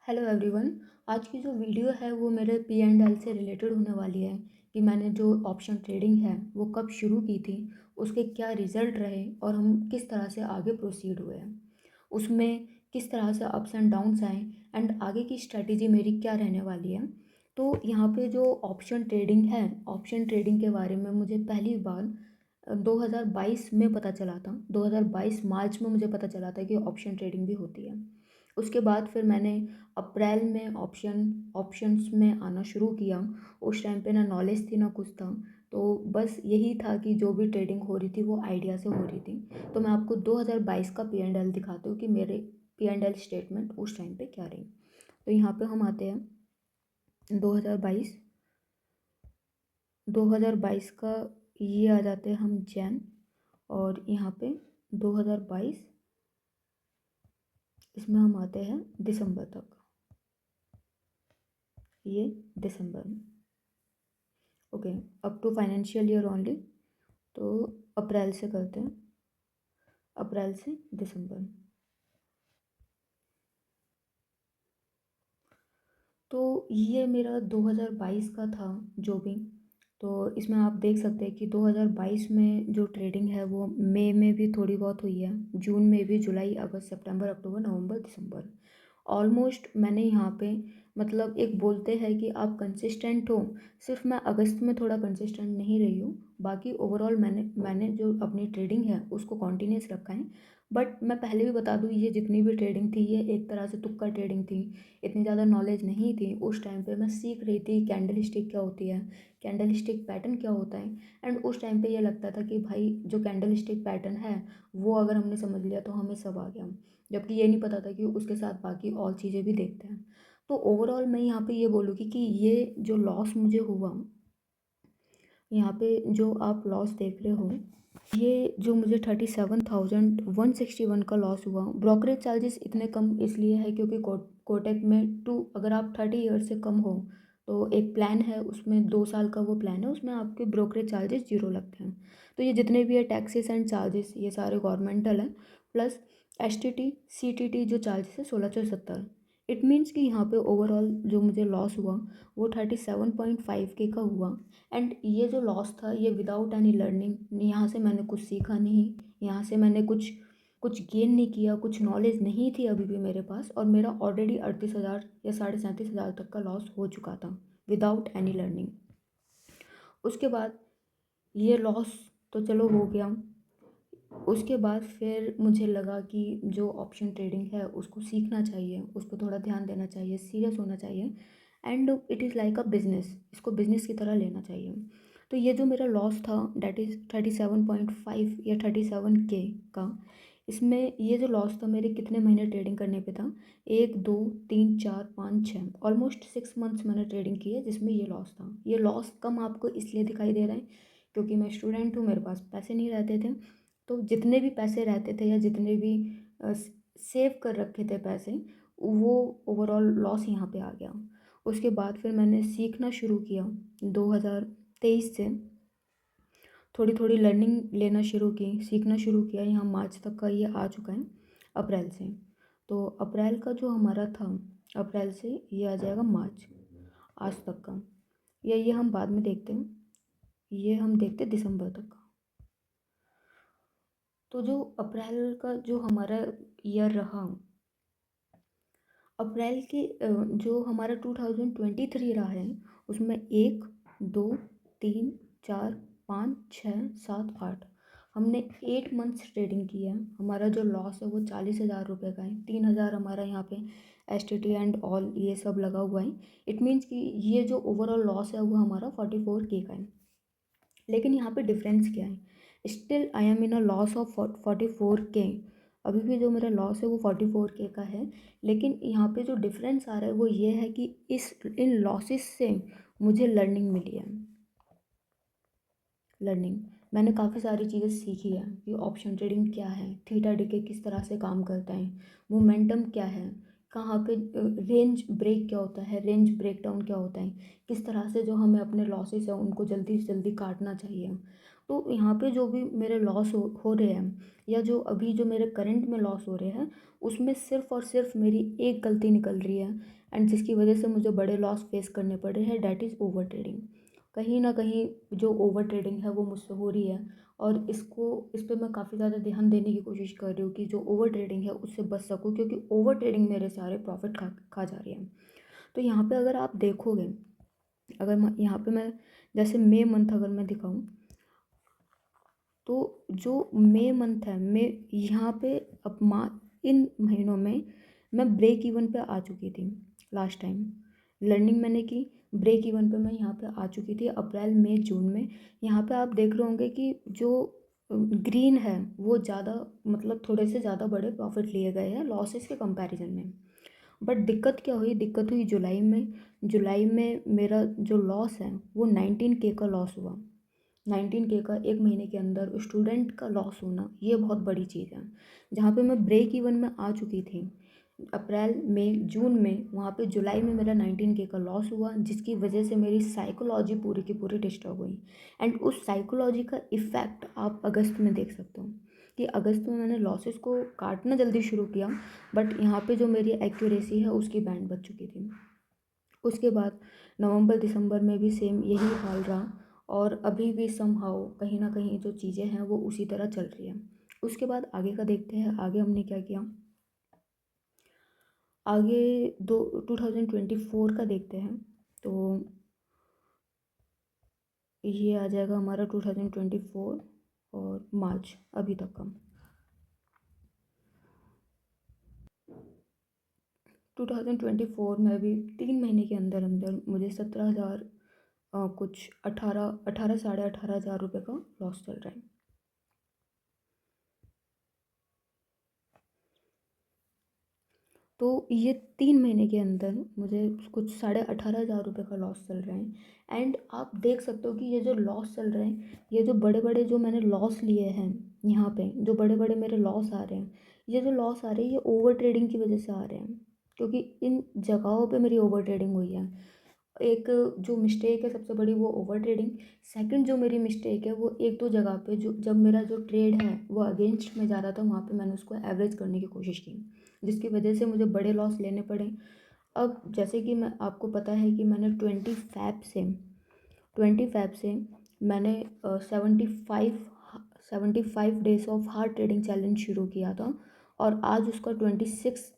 Hello everyone. आज की जो वीडियो है वो मेरे पी एंड एल से रिलेटेड होने वाली है कि मैंने जो ऑप्शन ट्रेडिंग है वो कब शुरू की थी, उसके क्या रिज़ल्ट रहे और हम किस तरह से आगे प्रोसीड हुए हैं, उसमें किस तरह से अप्स एंड डाउन्स आए एंड आगे की स्ट्रेटेजी मेरी क्या रहने वाली है। तो यहाँ पे जो ऑप्शन ट्रेडिंग है, ऑप्शन ट्रेडिंग के बारे में मुझे पहली बार 2022 में पता चला था। 2022 मार्च में मुझे पता चला था कि ऑप्शन ट्रेडिंग भी होती है। उसके बाद फिर मैंने अप्रैल में ऑप्शंस में आना शुरू किया। उस टाइम पे ना नॉलेज थी ना कुछ था, तो बस यही था कि जो भी ट्रेडिंग हो रही थी वो आइडिया से हो रही थी। तो मैं आपको 2022 का पी एंड एल दिखाती हूँ कि मेरे पी एंड एल स्टेटमेंट उस टाइम पे क्या रही। तो यहाँ पे हम आते हैं 2022। 2022 का ये आ जाते हैं हम जैन, और यहाँ पे 2022 इसमें हम आते हैं दिसंबर तक। ये दिसंबर, okay, up to financial year only. तो अप्रैल से करते हैं, अप्रैल से दिसंबर। तो ये मेरा 2022 का था जो भी। तो इसमें आप देख सकते हैं कि 2022 में जो ट्रेडिंग है वो मई में भी थोड़ी बहुत हुई है, जून में भी, जुलाई अगस्त सितंबर अक्टूबर नवंबर दिसंबर। ऑलमोस्ट मैंने यहाँ पे, मतलब एक बोलते हैं कि आप कंसिस्टेंट हो, सिर्फ मैं अगस्त में थोड़ा कंसिस्टेंट नहीं रही हूँ, बाकी ओवरऑल मैंने जो अपनी ट्रेडिंग है उसको कॉन्टिन्यूस रखा है। बट मैं पहले भी बता दूँ, ये जितनी भी ट्रेडिंग थी ये एक तरह से तुक्का ट्रेडिंग थी। इतनी ज़्यादा नॉलेज नहीं थी उस टाइम पे। मैं सीख रही थी कैंडल स्टिक क्या होती है, कैंडल स्टिक पैटर्न क्या होता है। एंड उस टाइम पे ये लगता था कि भाई जो कैंडल स्टिक पैटर्न है वो अगर हमने समझ लिया तो हमें सब आ गया, जबकि ये नहीं पता था कि उसके साथ बाकी और चीज़ें भी देखते हैं। तो ओवरऑल मैं यहाँ पे ये बोलूँगी कि ये जो लॉस मुझे हुआ, यहाँ पे जो आप लॉस देख रहे हो, ये जो मुझे 37,161 का लॉस हुआ। ब्रोकरेज चार्जेस इतने कम इसलिए है क्योंकि कोटक में अगर आप 30 ईयर से कम हो तो एक प्लान है, उसमें 2 साल का वो प्लान है, उसमें आपके ब्रोकरेज चार्जेस जीरो लगते हैं। तो ये जितने भी है टैक्सेस एंड चार्जेस ये सारे गवर्नमेंटल हैं, plus S T T C T T जो चार्जेस है 1670। इट मीन्स कि यहाँ पे ओवरऑल जो मुझे लॉस हुआ वो 37.5 के का हुआ। एंड ये जो लॉस था ये विदाउट एनी लर्निंग, यहाँ से मैंने कुछ सीखा नहीं, यहाँ से मैंने कुछ कुछ गेन नहीं किया, कुछ नॉलेज नहीं थी अभी भी मेरे पास, और मेरा ऑलरेडी 38,000 या 37,500 तक का लॉस हो चुका था विदाउट एनी लर्निंग। उसके बाद ये लॉस तो चलो हो गया। उसके बाद फिर मुझे लगा कि जो ऑप्शन ट्रेडिंग है उसको सीखना चाहिए, उस पर थोड़ा ध्यान देना चाहिए, सीरियस होना चाहिए। And it is like a business, इसको बिजनेस की तरह लेना चाहिए। तो ये जो मेरा लॉस था डैट इज़ 37.5 या 37K का, इसमें ये जो लॉस था मेरे कितने महीने ट्रेडिंग करने पे था, 1 2 3 4 5 6, ऑलमोस्ट 6 मंथ्स मैंने ट्रेडिंग की है जिसमें ये लॉस था। ये लॉस कम आपको इसलिए दिखाई दे रहा है क्योंकि मैं स्टूडेंट हूँ, मेरे पास पैसे नहीं रहते थे। तो जितने भी पैसे रहते थे या जितने भी सेव कर रखे थे पैसे, वो ओवरऑल लॉस यहाँ पे आ गया। उसके बाद फिर मैंने सीखना शुरू किया 2023 से, थोड़ी थोड़ी लर्निंग लेना शुरू की, सीखना शुरू किया। यहाँ मार्च तक का ये आ चुका है, अप्रैल से। तो अप्रैल का जो हमारा था, अप्रैल से ये आ जाएगा मार्च आज तक का, या ये हम बाद में देखते हैं, ये हम देखते हैं दिसंबर तक का। तो जो अप्रैल का जो हमारा ईयर रहा, अप्रैल के जो हमारा 2023 रहा है उसमें 1 2 3 4 5 6 7 8, हमने 8 मंथ्स ट्रेडिंग की है। हमारा जो लॉस है वो 40,000 रुपये का है। 3,000 हमारा यहाँ पे S T T and all ये सब लगा हुआ है। इट मीन्स कि ये जो ओवरऑल लॉस है वो हमारा 44K का है। लेकिन यहाँ पे डिफरेंस क्या है, still I am in a loss of 44K। अभी भी जो मेरा लॉस है वो 44K का है। लेकिन यहाँ पे जो डिफरेंस आ रहा है वो ये है कि इन लॉसेस से मुझे लर्निंग मिली है। लर्निंग, मैंने काफ़ी सारी चीज़ें सीखी है कि ऑप्शन ट्रेडिंग क्या है, थीटा डिके किस तरह से काम करता है, मोमेंटम क्या है, कहाँ पे रेंज ब्रेक क्या होता है, रेंज ब्रेक डाउन क्या होता है, किस तरह से जो हमें अपने लॉसेस है उनको जल्दी से जल्दी काटना चाहिए। तो यहाँ पे जो भी मेरे लॉस हो रहे हैं, या जो अभी जो मेरे करंट में लॉस हो रहे हैं, उसमें सिर्फ़ और सिर्फ मेरी एक गलती निकल रही है, एंड जिसकी वजह से मुझे बड़े लॉस फेस करने पड़ रहे हैं, डैट इज़ ओवर ट्रेडिंग। कहीं न कहीं जो ओवर ट्रेडिंग है वो मुझसे हो रही है, और इस पे मैं काफ़ी ज़्यादा ध्यान देने की कोशिश कर रही हूँ कि जो ओवर ट्रेडिंग है उससे बच सकूँ, क्योंकि ओवर ट्रेडिंग मेरे सारे प्रॉफ़िट खा जा रही है। तो यहाँ पे अगर आप देखोगे, अगर मैं यहाँ पे मैं जैसे मई मंथ अगर मैं दिखाऊँ, तो जो मई मंथ है, मैं यहाँ पे अब इन महीनों में मैं ब्रेक इवन पे आ चुकी थी। लास्ट टाइम लर्निंग मैंने की, ब्रेक इवन पे मैं यहाँ पे आ चुकी थी अप्रैल मई जून में। यहाँ पे आप देख रहे होंगे कि जो ग्रीन है वो ज़्यादा, मतलब थोड़े से ज़्यादा बड़े प्रॉफिट लिए गए हैं लॉसेस के कंपैरिजन में। बट दिक्कत क्या हुई, दिक्कत हुई जुलाई में। जुलाई में मेरा जो लॉस है वो 19K का लॉस हुआ। 19K का एक महीने के अंदर स्टूडेंट का लॉस होना, ये बहुत बड़ी चीज़ है। जहाँ पे मैं ब्रेक इवन में आ चुकी थी अप्रैल मई जून में, वहाँ पे जुलाई में मेरा 19K का लॉस हुआ, जिसकी वजह से मेरी साइकोलॉजी पूरी की पूरी डिस्टर्ब हुई। एंड उस साइकोलॉजी का इफ़ेक्ट आप अगस्त में देख सकते हो, कि अगस्त में मैंने लॉसेस को काटना जल्दी शुरू किया, बट यहाँ पे जो मेरी एक्यूरेसी है उसकी बैंड बच चुकी थी। उसके बाद नवंबर दिसंबर में भी सेम यही हाल रहा, और अभी भी समहाउ कहीं ना कहीं जो चीज़ें हैं वो उसी तरह चल रही हैं। उसके बाद आगे का देखते हैं, आगे हमने क्या किया। आगे 2024 का देखते हैं। तो ये आ जाएगा हमारा 2024 और मार्च अभी तक का। 2024 में भी 3 महीने के अंदर अंदर मुझे 17,000 कुछ 18 साढ़े 18,000 रुपये का लॉस चल रहा है। तो ये 3 महीने के अंदर मुझे कुछ 18,500 रुपये का लॉस चल रहा है। एंड आप देख सकते हो कि ये जो लॉस चल रहे हैं, ये जो बड़े बड़े जो मैंने लॉस लिए हैं, यहाँ पे जो बड़े बड़े मेरे लॉस आ रहे हैं, ये जो लॉस आ रहे हैं ये ओवर ट्रेडिंग की वजह से आ रहे हैं, क्योंकि इन जगहों पे मेरी ओवर ट्रेडिंग हुई है। एक जो मिस्टेक है सबसे बड़ी वो ओवर ट्रेडिंग। सेकंड जो मेरी मिस्टेक है वो एक दो जगह पे, जो जब मेरा जो ट्रेड है वो अगेंस्ट में जा रहा था, वहाँ पे मैंने उसको एवरेज करने की कोशिश की, जिसकी वजह से मुझे बड़े लॉस लेने पड़े। अब जैसे कि मैं आपको पता है कि मैंने 20 फैब से मैंने 75 days of hard trading challenge शुरू किया था, और आज उसका 26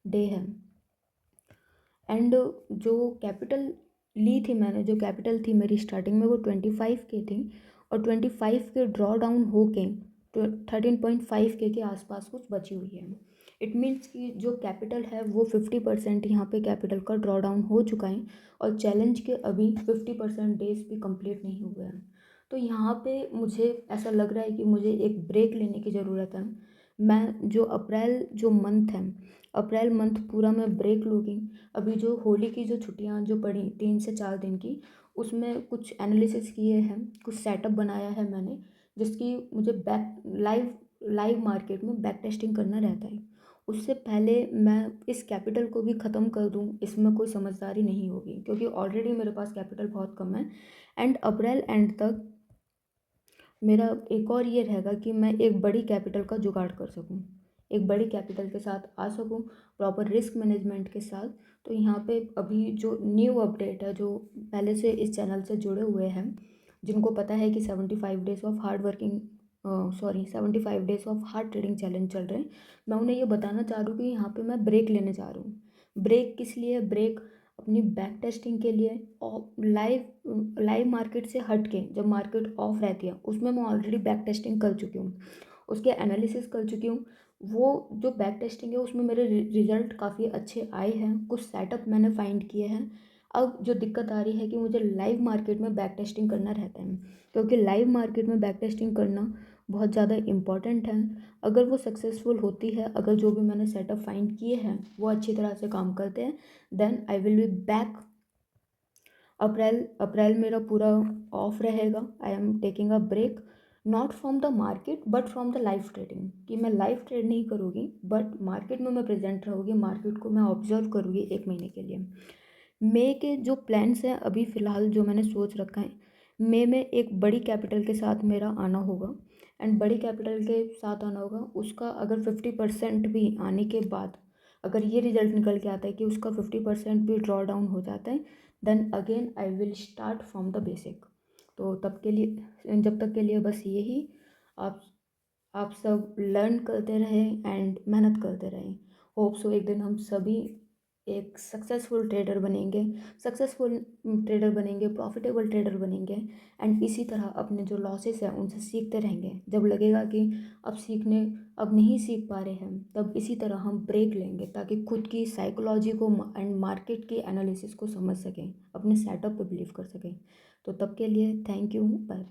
डे है। एंड जो कैपिटल ली थी मैंने, जो कैपिटल थी मेरी स्टार्टिंग में वो 25K थी, और 25K ड्रॉ डाउन होके 13.5K के आसपास कुछ बची हुई है। इट मीन्स कि जो कैपिटल है वो 50% यहाँ पे कैपिटल का ड्रॉ डाउन हो चुका है, और चैलेंज के अभी 50% डेज भी कंप्लीट नहीं हुए हैं। तो यहाँ पे मुझे ऐसा लग रहा है कि मुझे एक ब्रेक लेने की ज़रूरत है। मैं जो अप्रैल जो मंथ है, अप्रैल मंथ पूरा मैं ब्रेक लूँगी। अभी जो होली की जो छुट्टियाँ जो पड़ी 3 से 4 दिन की, उसमें कुछ एनालिसिस किए हैं, कुछ सेटअप बनाया है मैंने, जिसकी मुझे बैक लाइव लाइव मार्केट में बैक टेस्टिंग करना रहता है। उससे पहले मैं इस कैपिटल को भी ख़त्म कर दूँ, इसमें कोई समझदारी नहीं होगी, क्योंकि ऑलरेडी मेरे पास कैपिटल बहुत कम है। एंड अप्रैल एंड तक मेरा एक और ये रहेगा कि मैं एक बड़ी कैपिटल का जुगाड़ कर सकूं, एक बड़ी कैपिटल के साथ आ सकूं, प्रॉपर रिस्क मैनेजमेंट के साथ। तो यहाँ पे अभी जो न्यू अपडेट है, जो पहले से इस चैनल से जुड़े हुए हैं, जिनको पता है कि 75 days of hard working 75 days of hard trading challenge चल रहे हैं, मैं उन्हें ये बताना चाह रही हूँ कि यहाँ पे मैं ब्रेक लेने जा रही हूँ। ब्रेक किस लिए? ब्रेक अपनी बैक टेस्टिंग के लिए, और लाइव मार्केट से हट के, जब मार्केट ऑफ रहती है उसमें मैं ऑलरेडी बैक टेस्टिंग कर चुकी हूँ, उसके एनालिसिस कर चुकी हूँ। वो जो बैक टेस्टिंग है उसमें मेरे रिजल्ट काफ़ी अच्छे आए हैं, कुछ सेटअप मैंने फाइंड किए हैं। अब जो दिक्कत आ रही है कि मुझे लाइव मार्केट में बैक टेस्टिंग करना रहता है, क्योंकि लाइव मार्केट में बैक टेस्टिंग करना बहुत ज़्यादा इम्पॉर्टेंट है। अगर वो सक्सेसफुल होती है, अगर जो भी मैंने सेटअप फाइंड किए हैं वो अच्छी तरह से काम करते हैं, then I will be back. अप्रैल अप्रैल मेरा पूरा ऑफ रहेगा। I am taking a break, not from the market but from the live trading, कि मैं लाइव ट्रेड नहीं करूँगी, बट मार्केट में मैं प्रेजेंट रहूँगी, मार्केट को मैं ऑब्जर्व करूँगी एक महीने के लिए। मई के जो प्लान्स हैं अभी फ़िलहाल जो मैंने सोच रखा है, मई में एक बड़ी कैपिटल के साथ मेरा आना होगा, एंड बड़ी कैपिटल के साथ आना होगा, उसका अगर 50% भी आने के बाद अगर ये रिजल्ट निकल के आता है कि उसका 50% भी ड्रॉ डाउन हो जाता है, then again I will start from the basic. तो तब के लिए, जब तक के लिए बस यही, आप आप सब लर्न करते रहें एंड मेहनत करते रहें। होप सो एक दिन हम सभी एक सक्सेसफुल ट्रेडर बनेंगे, सक्सेसफुल ट्रेडर बनेंगे, प्रॉफिटेबल ट्रेडर बनेंगे, एंड इसी तरह अपने जो लॉसेस हैं उनसे सीखते रहेंगे। जब लगेगा कि अब नहीं सीख पा रहे हैं, तब इसी तरह हम ब्रेक लेंगे ताकि खुद की साइकोलॉजी को एंड मार्केट की एनालिसिस को समझ सकें, अपने सेटअप पे बिलीव कर सकें। तो तब के लिए थैंक यू, बाय।